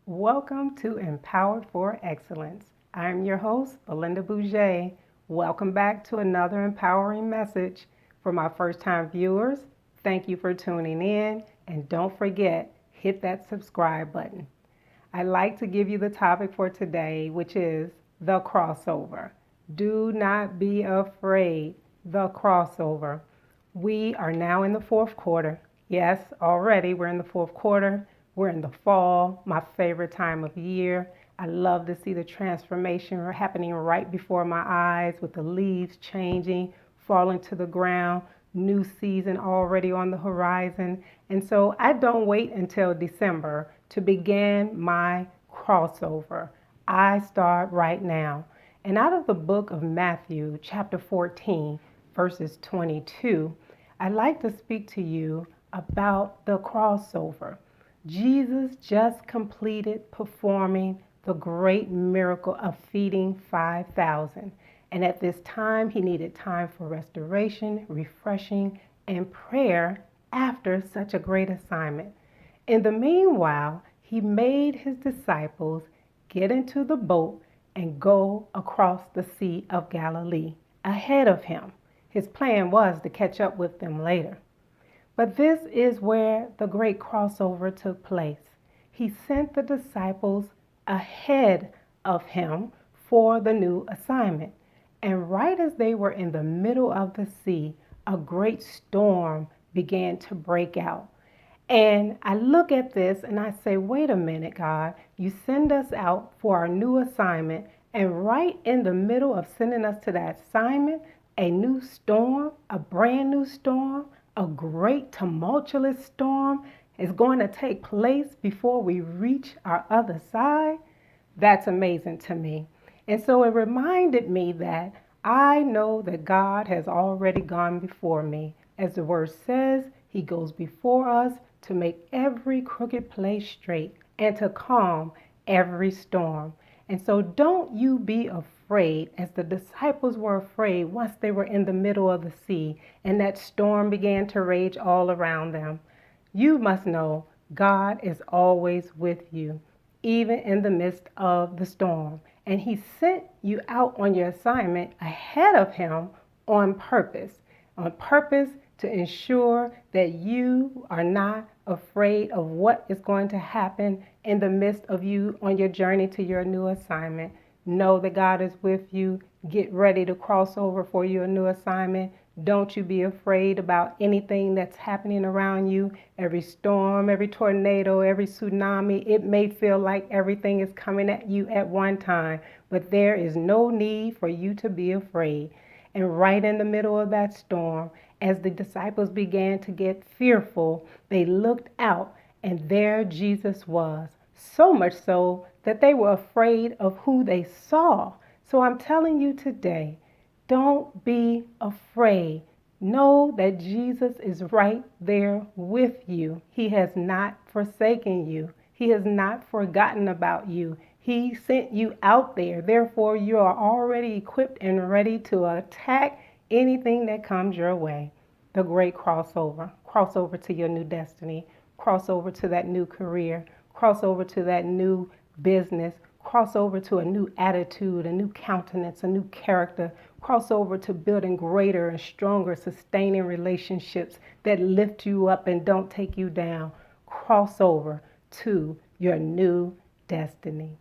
Welcome to Empowered for Excellence. I'm your host, Belinda Bouget. Welcome back to another empowering message. For my first time viewers, thank you for tuning in, and don't forget, hit that subscribe button. I'd like to give you the topic for today, which is the crossover. Do not be afraid. The crossover. We are now in the fourth quarter. Yes, already we're in the fourth quarter. We're in the fall, my favorite time of year. I love to see the transformation happening right before my eyes with the leaves changing, falling to the ground, new season already on the horizon. And so I don't wait until December to begin my crossover. I start right now. And out of the book of Matthew, chapter 14, verses 22, I'd like to speak to you about the crossover. Jesus just completed performing the great miracle of feeding 5,000. And at this time, he needed time for restoration, refreshing, and prayer after such a great assignment. In the meanwhile, he made his disciples get into the boat and go across the Sea of Galilee ahead of him. His plan was to catch up with them later. But this is where the great crossover took place. He sent the disciples ahead of him for the new assignment. And right as they were in the middle of the sea, a great storm began to break out. And I look at this and I say, wait a minute, God, you send us out for our new assignment, and right in the middle of sending us to that assignment, a new storm, a brand new storm, a great tumultuous storm is going to take place before we reach our other side. That's amazing to me. And so it reminded me that I know that God has already gone before me. As the word says, he goes before us to make every crooked place straight and to calm every storm. And so don't you be afraid, as the disciples were afraid once they were in the middle of the sea and that storm began to rage all around them. You must know God is always with you, even in the midst of the storm. And he sent you out on your assignment ahead of him on purpose to ensure that you are not afraid of what is going to happen in the midst of you on your journey to your new assignment. Know that God is with you. Get ready to cross over for your new assignment. Don't you be afraid about anything that's happening around you. Every storm, every tornado, every tsunami, it may feel like everything is coming at you at one time, but there is no need for you to be afraid. And right in the middle of that storm, as the disciples began to get fearful, they looked out, and there Jesus was. So much so that they were afraid of who they saw. So I'm telling you today, don't be afraid. Know that Jesus is right there with you. He has not forsaken you. He has not forgotten about you. He sent you out there. Therefore, you are already equipped and ready to attack anything that comes your way. The great crossover. Crossover to your new destiny. Crossover to that new career. Crossover to that new business. Crossover to a new attitude, a new countenance, a new character. Crossover to building greater and stronger, sustaining relationships that lift you up and don't take you down. Crossover to your new destiny.